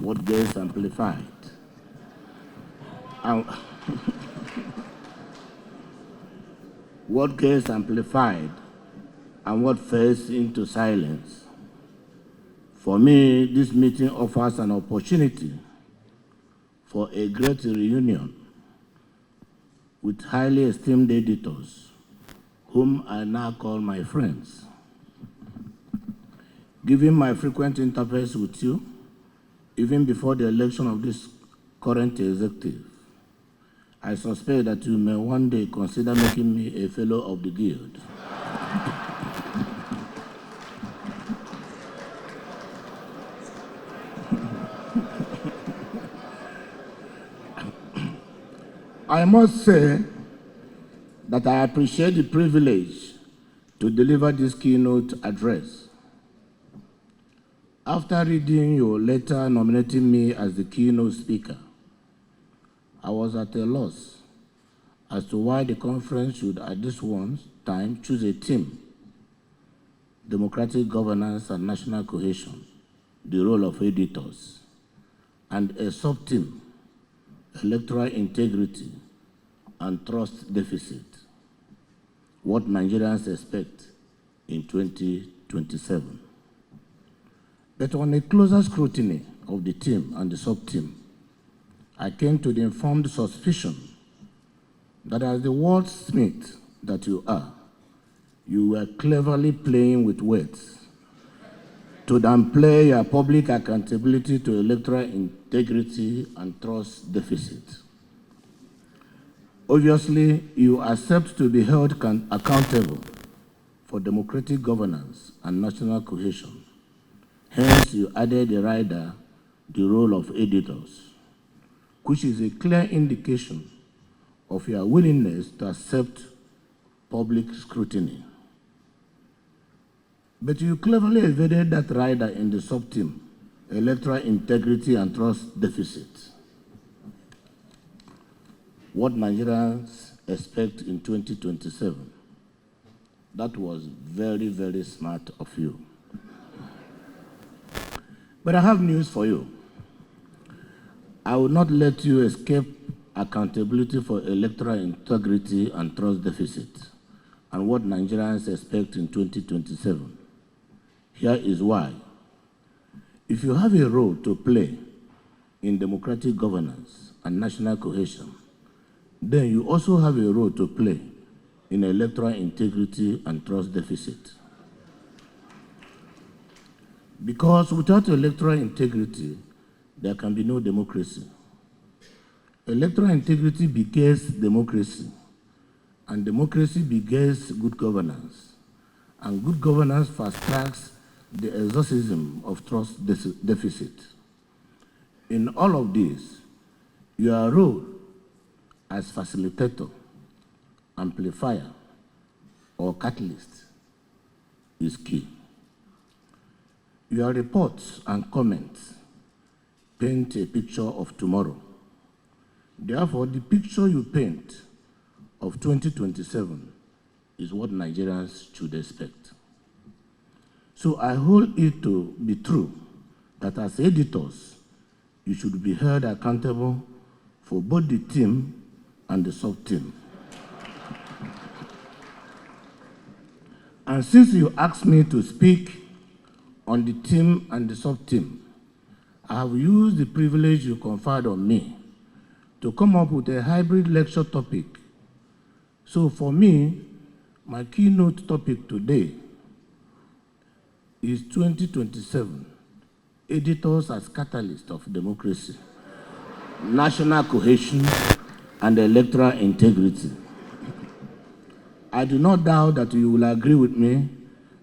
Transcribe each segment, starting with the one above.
what gets amplified, and what gets amplified and what fades into silence. For me, this meeting offers an opportunity for a great reunion with highly esteemed editors, whom I now call my friends. Given my frequent interface with you, even before the election of this current executive, I suspect that you may one day consider making me a fellow of the guild. I must say that I appreciate the privilege to deliver this keynote address. After reading your letter nominating me as the keynote speaker, I was at a loss as to why the conference should at this one time choose a theme: democratic governance and national cohesion, the role of editors, and a sub-theme: electoral integrity and trust deficit, what Nigerians expect in 2027. But on a closer scrutiny of the theme and the sub-theme, I came to the informed suspicion that as the wordsmith that you are, you were cleverly playing with words to downplay your public accountability to electoral integrity and trust deficit. Obviously, you accept to be held accountable for democratic governance and national cohesion. Hence, you added a rider, the role of editors, which is a clear indication of your willingness to accept public scrutiny. But you cleverly evaded that rider in the sub-theme, electoral integrity and trust deficit, what Nigerians expect in 2027. That was very, very smart of you. But I have news for you. I will not let you escape accountability for electoral integrity and trust deficit and what Nigerians expect in 2027. Here is why. If you have a role to play in democratic governance and national cohesion, then you also have a role to play in electoral integrity and trust deficit. Because without electoral integrity, there can be no democracy. Electoral integrity begets democracy, and democracy begets good governance, and good governance fast-tracks the exorcism of trust deficit. In all of this, your role as facilitator, amplifier, or catalyst is key. Your reports and comments paint a picture of tomorrow. Therefore, the picture you paint of 2027 is what Nigerians should expect. So I hold it to be true that as editors, you should be held accountable for both the theme and the sub-theme. And since you asked me to speak on the theme and the sub-theme, I have used the privilege you conferred on me to come up with a hybrid lecture topic. So for me, my keynote topic today is 2027, Editors as Catalyst of Democracy, National Cohesion, and Electoral Integrity. I do not doubt that you will agree with me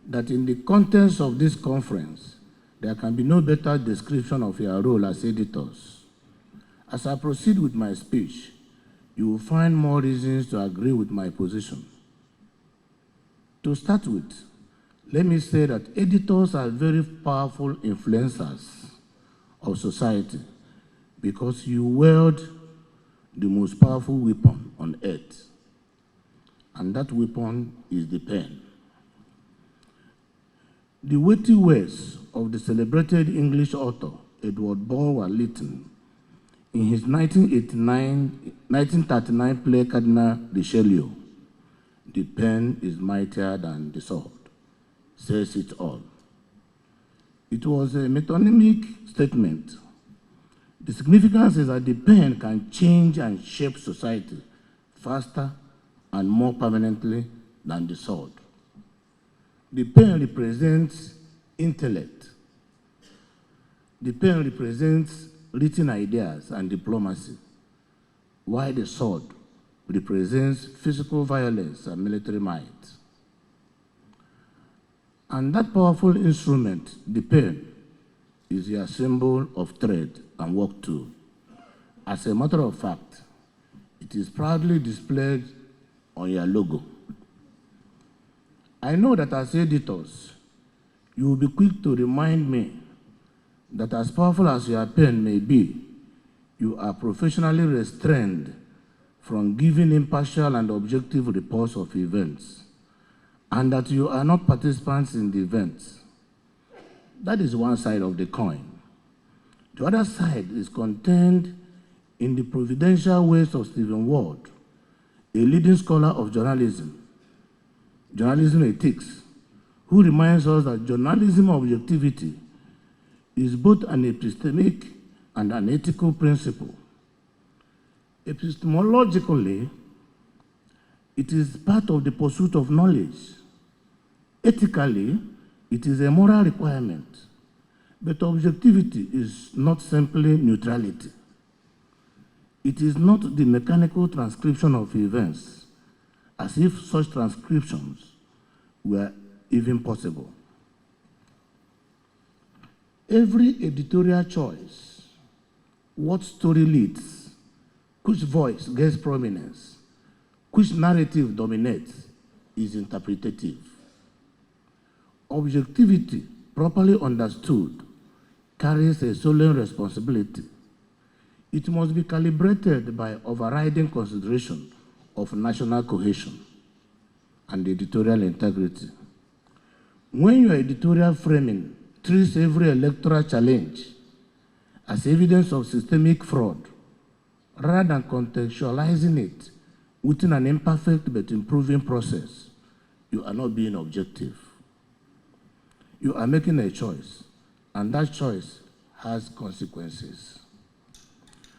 that in the context of this conference, there can be no better description of your role as editors. As I proceed with my speech, you will find more reasons to agree with my position. To start with, let me say that editors are very powerful influencers of society because you wield the most powerful weapon on earth, and that weapon is the pen. The weighty words of the celebrated English author Edward Bulwer-Lytton in his 1939 play Cardinal Richelieu, "The pen is mightier than the sword," says it all. It was a metonymic statement. The significance is that the pen can change and shape society faster and more permanently than the sword. The pen represents intellect. The pen represents written ideas and diplomacy, while the sword represents physical violence and military might. And that powerful instrument, the pen, is your symbol of trade and work tool. As a matter of fact, it is proudly displayed on your logo. I know that as editors, you will be quick to remind me that as powerful as your pen may be, you are professionally restrained from giving impartial and objective reports of events, and that you are not participants in the events. That is one side of the coin. The other side is contained in the providential ways of Stephen Ward, a leading scholar of journalism ethics, who reminds us that journalism objectivity is both an epistemic and an ethical principle. Epistemologically, it is part of the pursuit of knowledge. Ethically, it is a moral requirement. But objectivity is not simply neutrality. It is not the mechanical transcription of events, as if such transcriptions were even possible. Every editorial choice, what story leads, which voice gets prominence, which narrative dominates, is interpretative. Objectivity, properly understood, carries a solemn responsibility. It must be calibrated by overriding consideration of national cohesion and editorial integrity. When your editorial framing treats every electoral challenge as evidence of systemic fraud, rather than contextualizing it within an imperfect but improving process, you are not being objective. You are making a choice, and that choice has consequences.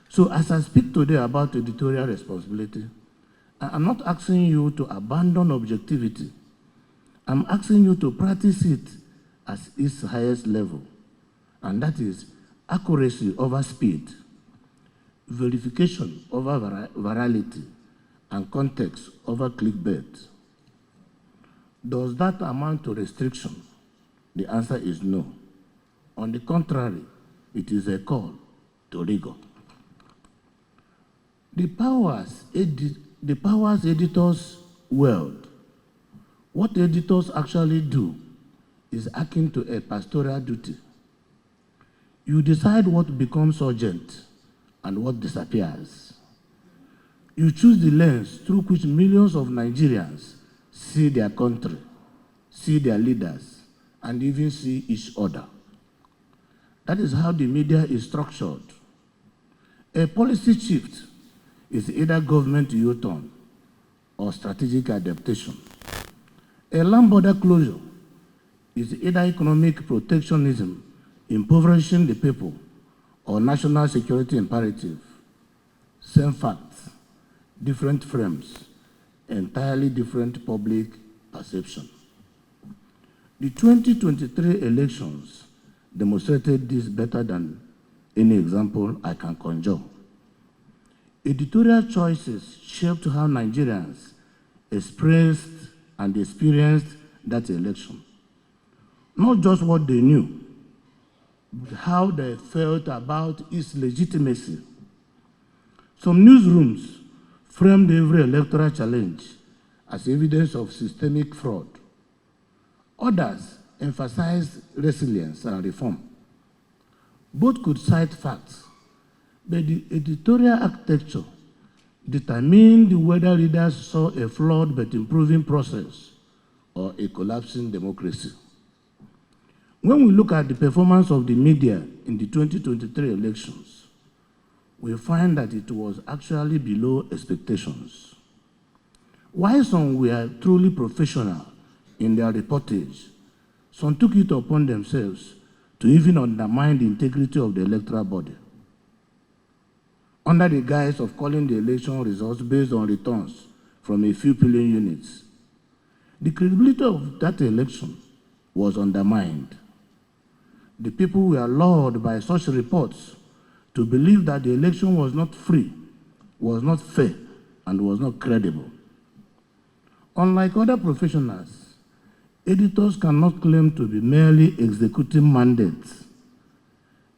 So as I speak today about editorial responsibility, I'm not asking you to abandon objectivity. I'm asking you to practice it at its highest level, and that is accuracy over speed, verification over virality, and context over clickbait. Does that amount to restriction? The answer is no. On the contrary, it is a call to rigor. The powers editors wield, what editors actually do is akin to a pastoral duty. You decide what becomes urgent and what disappears. You choose the lens through which millions of Nigerians see their country, see their leaders, and even see each other. That is how the media is structured. A policy shift is either government U-turn or strategic adaptation. A land border closure is either economic protectionism, impoverishing the people, or national security imperative. Same facts, different frames, entirely different public perception. The 2023 elections demonstrated this better than any example I can conjure. Editorial choices shaped how Nigerians expressed and experienced that election. Not just what they knew, but how they felt about its legitimacy. Some newsrooms framed every electoral challenge as evidence of systemic fraud. Others emphasized resilience and reform. Both could cite facts, but the editorial architecture determined whether readers saw a flawed but improving process or a collapsing democracy. When we look at the performance of the media in the 2023 elections, we find that it was actually below expectations. While some were truly professional in their reportage, some took it upon themselves to even undermine the integrity of the electoral body, under the guise of calling the election results based on returns from a few polling units. The credibility of that election was undermined. The people were lured by such reports to believe that the election was not free, was not fair, and was not credible. Unlike other professionals, editors cannot claim to be merely executing mandates.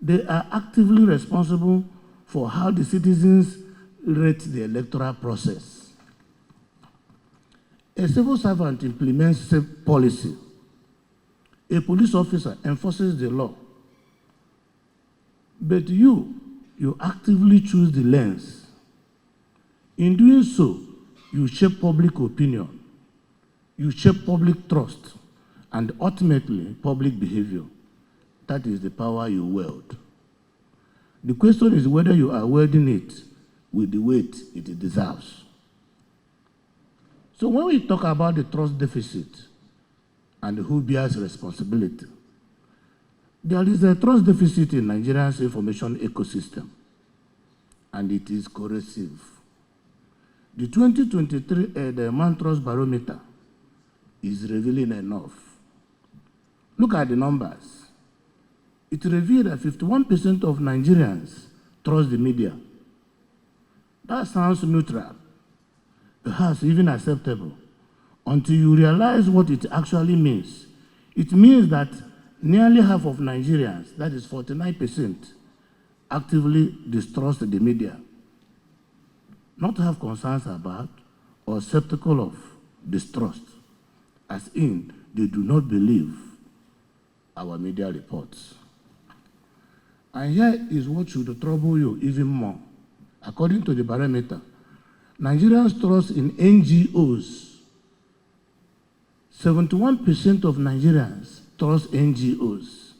They are actively responsible for how the citizens rate the electoral process. A civil servant implements safe policy. A police officer enforces the law. But you actively choose the lens. In doing so, you shape public opinion, you shape public trust, and ultimately public behavior. That is the power you wield. The question is whether you are wielding it with the weight it deserves. So when we talk about the trust deficit and who bears responsibility, there is a trust deficit in Nigeria's information ecosystem, and it is corrosive. The 2023 the Man Trust Barometer is revealing enough. Look at the numbers. It revealed that 51% of Nigerians trust the media. That sounds neutral, perhaps even acceptable, until you realize what it actually means. It means that nearly half of Nigerians, that is 49%, actively distrust the media, not have concerns about or skeptical of distrust, as in they do not believe our media reports. And here is what should trouble you even more. According to the barometer, Nigerians trust in NGOs. 71% of Nigerians trust NGOs.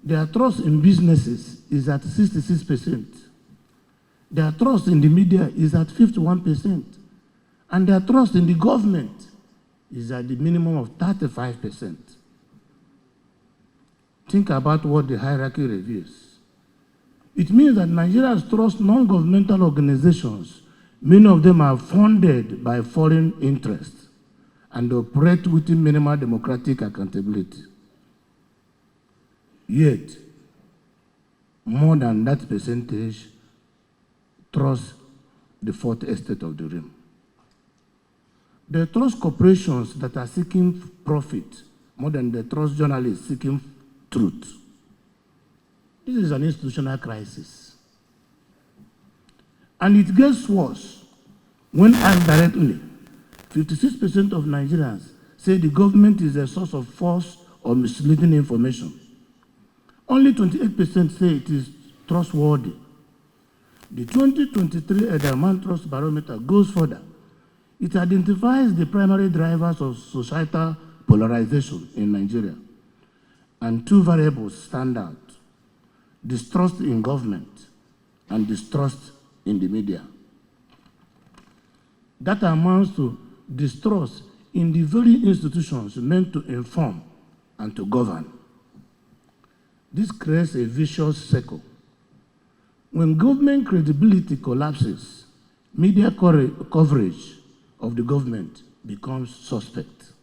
Their trust in businesses is at 66%. Their trust in the media is at 51%. And their trust in the government is at the minimum of 35%. Think about what the hierarchy reveals. It means that Nigerians trust non-governmental organizations. Many of them are funded by foreign interests and operate within minimal democratic accountability. Yet, more than that percentage trust the fourth estate of the realm. They trust corporations that are seeking profit more than they trust journalists seeking truth. This is an institutional crisis. And it gets worse when asked directly. 56% of Nigerians say the government is a source of false or misleading information. Only 28% say it is trustworthy. The 2023 Edelman Trust Barometer goes further. It identifies the primary drivers of societal polarization in Nigeria. And two variables stand out: distrust in government and distrust in the media. That amounts to distrust in the very institutions meant to inform and to govern. This creates a vicious circle. When government credibility collapses, media coverage of the government becomes suspect.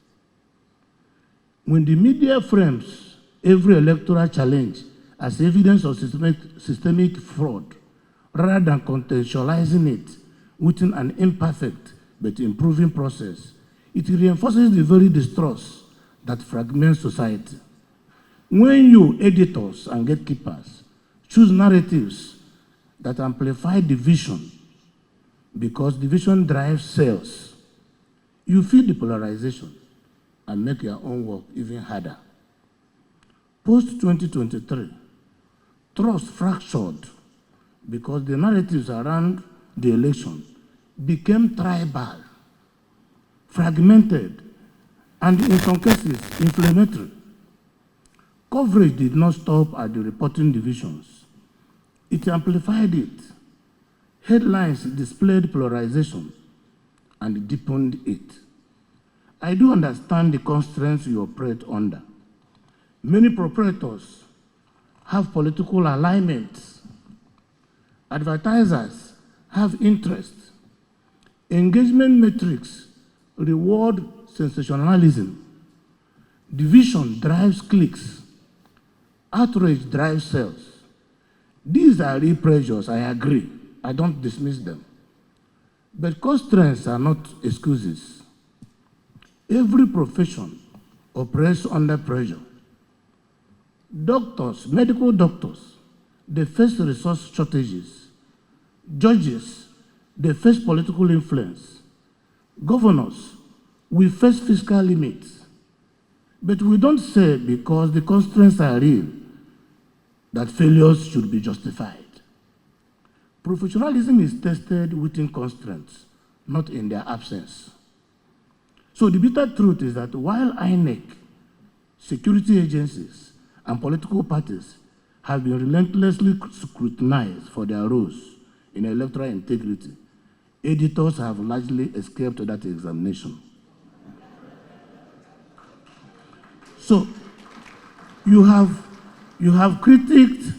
When the media frames every electoral challenge as evidence of systemic fraud, rather than contextualizing it within an imperfect but improving process, it reinforces the very distrust that fragments society. When you, editors and gatekeepers, choose narratives that amplify division because division drives sales, you feed the polarization and make your own work even harder. Post-2023, trust fractured because the narratives around the election became tribal, fragmented, and in some cases, inflammatory. Coverage did not stop at the reporting divisions. It amplified it. Headlines displayed polarization and deepened it. I do understand the constraints you operate under. Many proprietors have political alignments. Advertisers have interests. Engagement metrics reward sensationalism. Division drives clicks. Outrage drives sales. These are real pressures, I agree. I don't dismiss them. But constraints are not excuses. Every profession operates under pressure. Doctors, medical doctors, they face resource shortages. Judges, they face political influence. Governors, we face fiscal limits. But we don't say because the constraints are real that failures should be justified. Professionalism is tested within constraints, not in their absence. So the bitter truth is that while INEC, security agencies, and political parties have been relentlessly scrutinized for their roles in electoral integrity, editors have largely escaped that examination. So you have critiqued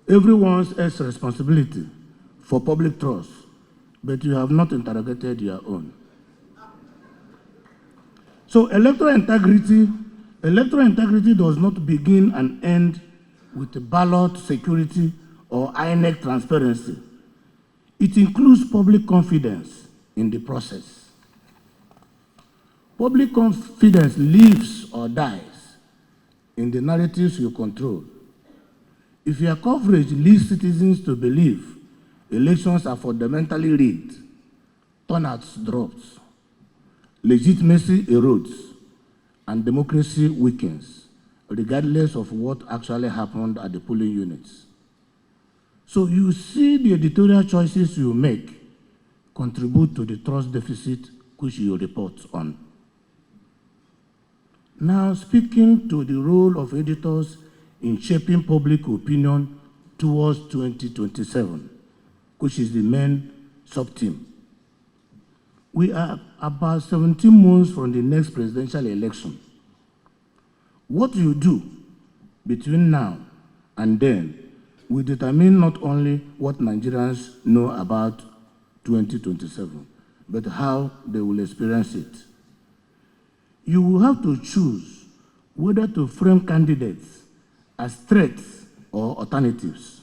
everyone's responsibility for public trust, but you have not interrogated your own. So electoral integrity does not begin and end with ballot security or INEC transparency. It includes public confidence in the process. Public confidence lives or dies in the narratives you control. If your coverage leads citizens to believe elections are fundamentally rigged, turnouts drops, legitimacy erodes, and democracy weakens, regardless of what actually happened at the polling units. So you see the editorial choices you make contribute to the trust deficit which you report on. Now, speaking to the role of editors in shaping public opinion towards 2027, which is the main sub-theme. We are about 17 months from the next presidential election. What you do between now and then will determine not only what Nigerians know about 2027, but how they will experience it. You will have to choose whether to frame candidates as threats or alternatives.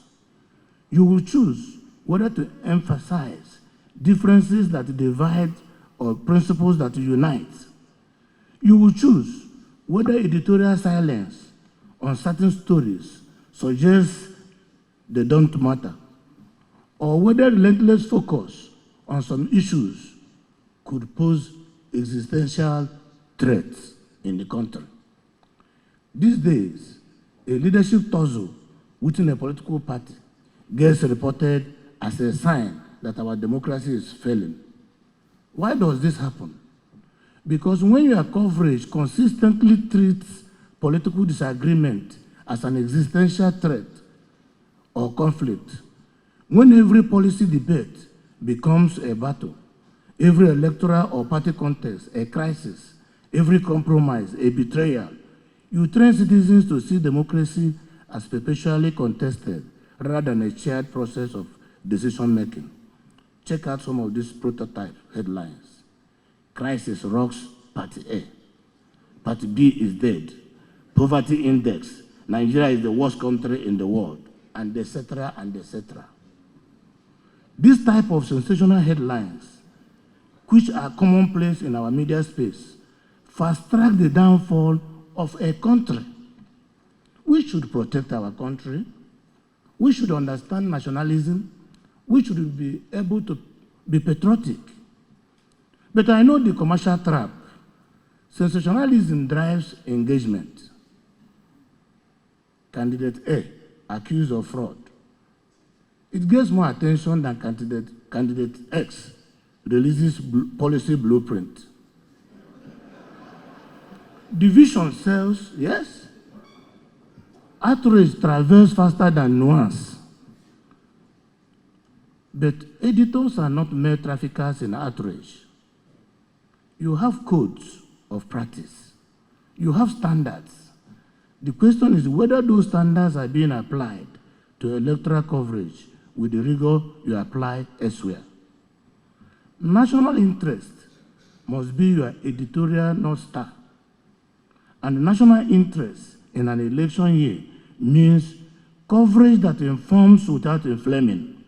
You will choose whether to emphasize differences that divide or principles that unite. You will choose whether editorial silence on certain stories suggests they don't matter, or whether relentless focus on some issues could pose existential threats in the country. These days, a leadership tussle within a political party gets reported as a sign that our democracy is failing. Why does this happen? Because when your coverage consistently treats political disagreement as an existential threat or conflict, when every policy debate becomes a battle, every electoral or party contest a crisis, every compromise a betrayal, you train citizens to see democracy as perpetually contested rather than a shared process of decision-making. Check out some of these prototype headlines. Crisis rocks Party A. Party B is dead. Poverty index. Nigeria is the worst country in the world, and etc., and etc. This type of sensational headlines, which are commonplace in our media space, fast-track the downfall of a country. We should protect our country. We should understand nationalism. We should be able to be patriotic. But I know the commercial trap. Sensationalism drives engagement. Candidate A, accused of fraud. It gets more attention than candidate X releases policy blueprint. Division sells, yes. Outrage travels faster than nuance. But editors are not mere traffickers in outrage. You have codes of practice. You have standards. The question is whether those standards are being applied to electoral coverage with the rigor you apply elsewhere. National interest must be your editorial North Star. And national interest in an election year means coverage that informs without inflaming,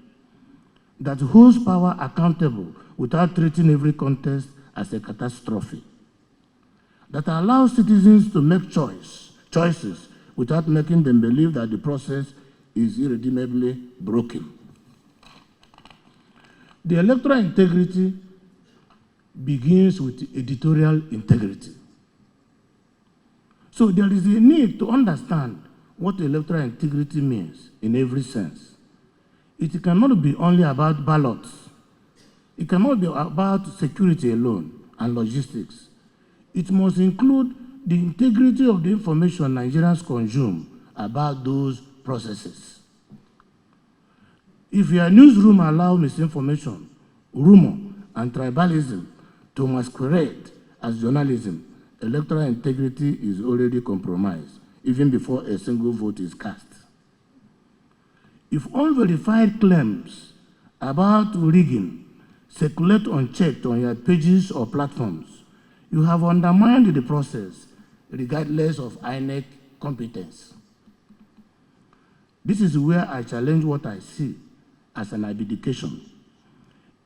that holds power accountable without treating every contest as a catastrophe, that allows citizens to make choices without making them believe that the process is irredeemably broken. The electoral integrity begins with editorial integrity. So there is a need to understand what electoral integrity means in every sense. It cannot be only about ballots. It cannot be about security alone and logistics. It must include the integrity of the information Nigerians consume about those processes. If your newsroom allows misinformation, rumor, and tribalism to masquerade as journalism, electoral integrity is already compromised, even before a single vote is cast. If unverified claims about rigging circulate unchecked on your pages or platforms, you have undermined the process, regardless of INEC competence. This is where I challenge what I see as an abdication.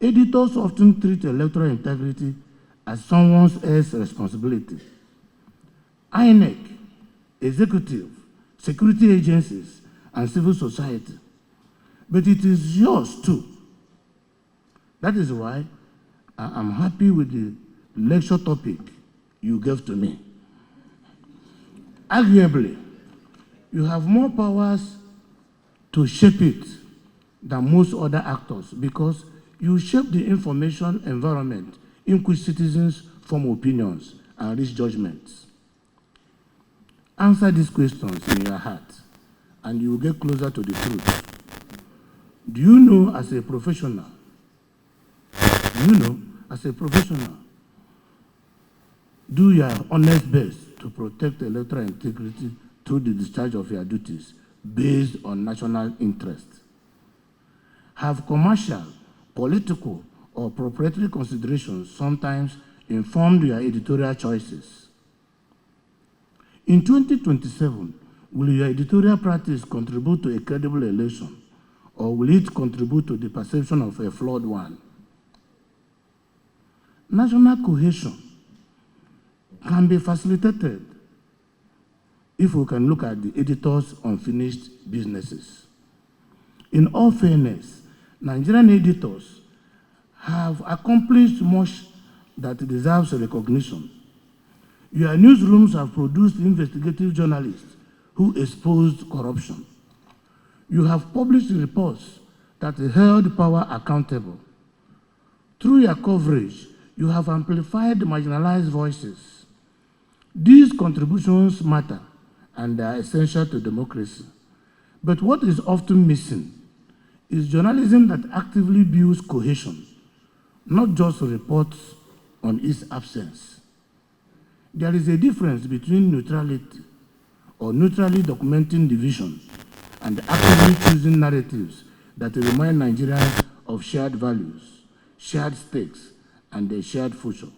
Editors often treat electoral integrity as someone else's responsibility. INEC, executive, security agencies, and civil society. But it is yours too. That is why I am happy with the lecture topic you gave to me. Arguably, you have more powers to shape it than most other actors because you shape the information environment in which citizens form opinions and reach judgments. Answer these questions in your heart, and you will get closer to the truth. Do you know as a professional, do your honest best to protect electoral integrity through the discharge of your duties based on national interest? Have commercial, political, or proprietary considerations sometimes informed your editorial choices? In 2027, will your editorial practice contribute to a credible election, or will it contribute to the perception of a flawed one? National cohesion can be facilitated if we can look at the editor's unfinished businesses. In all fairness, Nigerian editors have accomplished much that deserves recognition. Your newsrooms have produced investigative journalists who exposed corruption. You have published reports that held power accountable. Through your coverage, you have amplified marginalized voices. These contributions matter and are essential to democracy. But what is often missing is journalism that actively builds cohesion, not just reports on its absence. There is a difference between neutrality or neutrally documenting division and actively choosing narratives that remind Nigerians of shared values, shared stakes, and a shared future.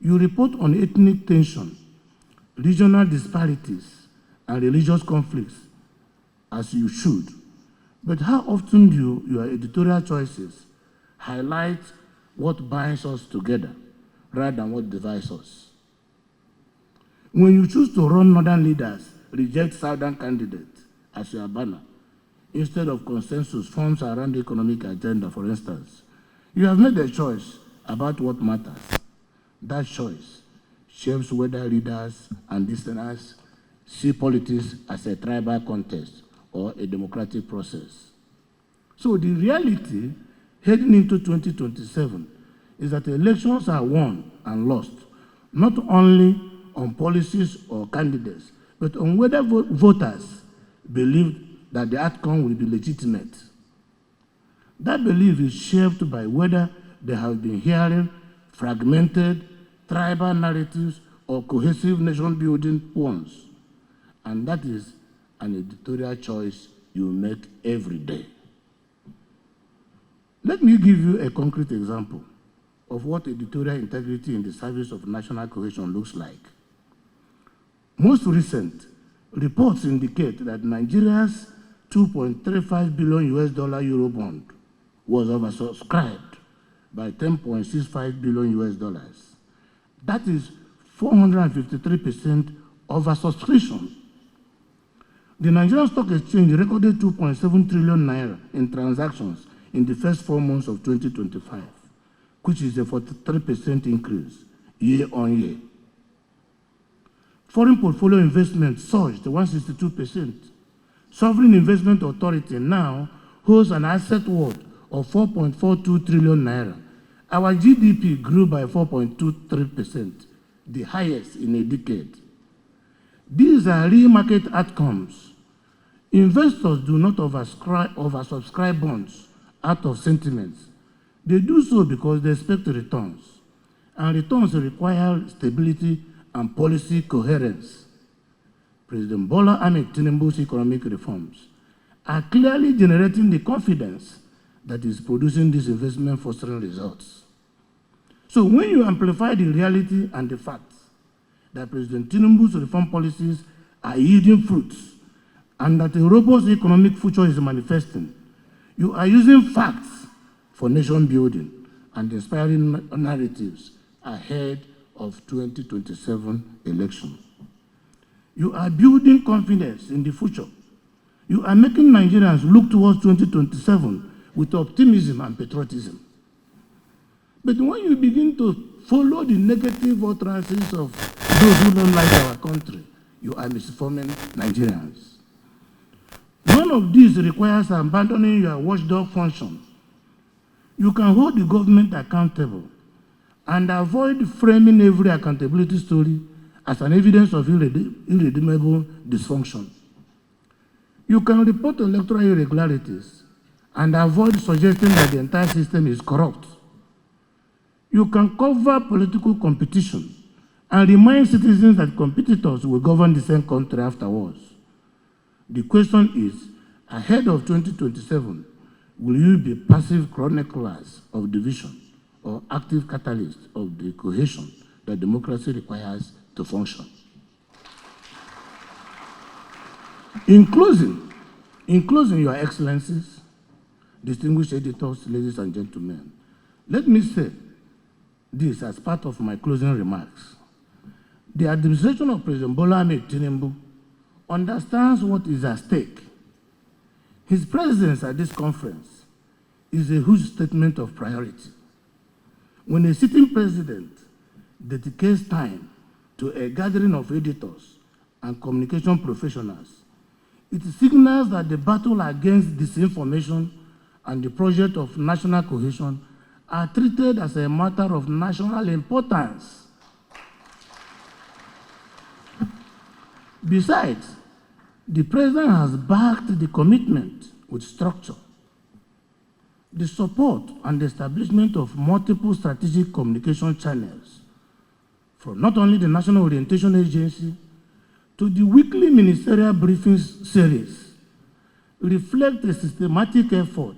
You report on ethnic tension, regional disparities, and religious conflicts, as you should. But how often do your editorial choices highlight what binds us together rather than what divides us? When you choose to run northern leaders, reject southern candidates as your banner, instead of consensus forms around the economic agenda, for instance, you have made a choice about what matters. That choice shapes whether readers and listeners see politics as a tribal contest or a democratic process. So the reality heading into 2027 is that elections are won and lost, not only on policies or candidates, but on whether voters believe that the outcome will be legitimate. That belief is shaped by whether they have been hearing fragmented tribal narratives or cohesive nation-building ones. And that is an editorial choice you make every day. Let me give you a concrete example of what editorial integrity in the service of national cohesion looks like. Most recent reports indicate that Nigeria's $2.35 billion Eurobond was oversubscribed by $10.65 billion. That is 453% oversubscription. The Nigerian Stock Exchange recorded 2.7 trillion naira in transactions in the first 4 months of 2025, which is a 43% increase year on year. Foreign portfolio investment surged 162%. Sovereign Investment Authority now holds an asset worth of 4.42 trillion naira. Our GDP grew by 4.23%, the highest in a decade. These are real market outcomes. Investors do not oversubscribe bonds out of sentiments. They do so because they expect returns, and returns require stability and policy coherence. President Bola Ahmed Tinubu's economic reforms are clearly generating the confidence that is producing these investment fostering results. So when you amplify the reality and the facts that President Tinubu's reform policies are yielding fruits and that a robust economic future is manifesting, you are using facts for nation building and inspiring narratives ahead of 2027 election. You are building confidence in the future. You are making Nigerians look towards 2027 with optimism and patriotism. But when you begin to follow the negative utterances of those who don't like our country, you are misinforming Nigerians. None of this requires abandoning your watchdog function. You can hold the government accountable and avoid framing every accountability story as an evidence of irredeemable dysfunction. You can report electoral irregularities and avoid suggesting that the entire system is corrupt. You can cover political competition and remind citizens that competitors will govern the same country afterwards. The question is, ahead of 2027, will you be passive chroniclers of division or active catalysts of the cohesion that democracy requires to function? In closing, Your Excellencies, distinguished editors, ladies and gentlemen, let me say this as part of my closing remarks. The administration of President Bola Ahmed Tinubu understands what is at stake. His presence at this conference is a huge statement of priority. When a sitting president dedicates time to a gathering of editors and communication professionals, it signals that the battle against disinformation and the project of national cohesion are treated as a matter of national importance. Besides, the president has backed the commitment with structure. The support and the establishment of multiple strategic communication channels, from not only the National Orientation Agency to the weekly ministerial briefing series, reflect a systematic effort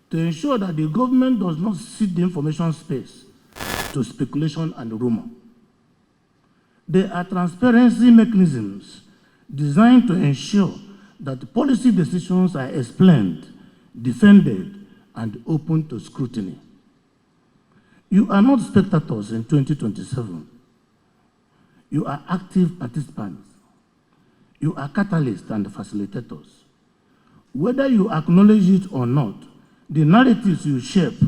to ensure that the government does not cede the information space to speculation and rumor. There are transparency mechanisms designed to ensure that policy decisions are explained, defended, and open to scrutiny. You are not spectators in 2027. You are active participants. You are catalysts and facilitators. Whether you acknowledge it or not, the narratives you shape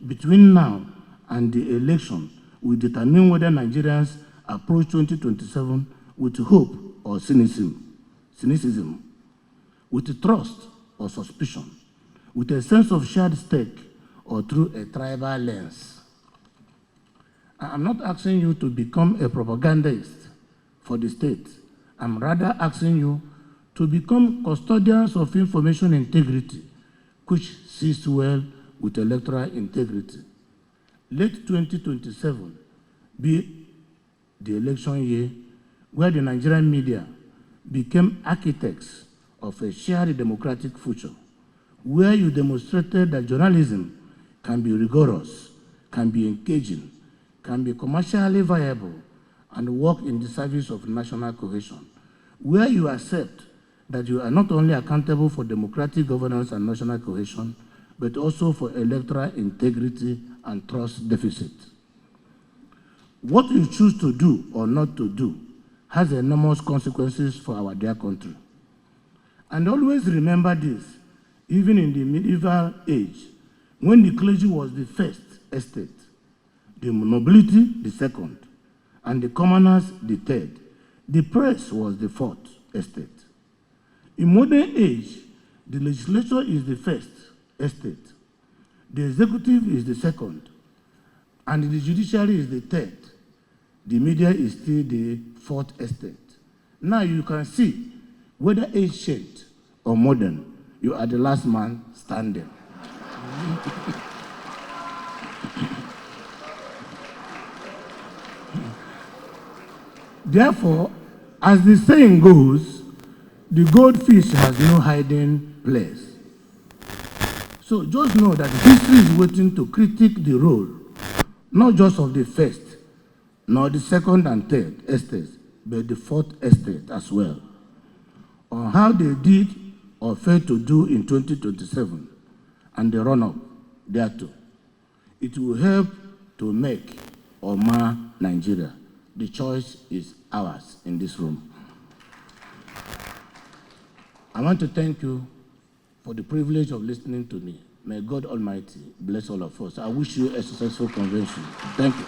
between now and the election will determine whether Nigerians approach 2027 with hope or cynicism, with trust or suspicion, with a sense of shared stake or through a tribal lens. I'm not asking you to become a propagandist for the state. I'm rather asking you to become custodians of information integrity, which sits well with electoral integrity. Let 2027 be the election year where the Nigerian media became architects of a shared democratic future, where you demonstrated that journalism can be rigorous, can be engaging, can be commercially viable, and work in the service of national cohesion, where you accept that you are not only accountable for democratic governance and national cohesion, but also for electoral integrity and trust deficit. What you choose to do or not to do has enormous consequences for our dear country. And always remember this, even in the medieval age, when the clergy was the first estate, the nobility the second, and the commoners the third, the press was the fourth estate. In modern age, the legislature is the first estate, the executive is the second, and the judiciary is the third. The media is still the fourth estate. Now you can see whether ancient or modern, you are the last man standing. Therefore, as the saying goes, the goldfish has no hiding place. So just know that history is waiting to critique the role, not just of the first, nor the second and third estates, but the fourth estate as well, on how they did or failed to do in 2027 and the run-up thereto. It will help to make or mar Nigeria. The choice is ours in this room. I want to thank you for the privilege of listening to me. May God Almighty bless all of us. I wish you a successful convention. Thank you.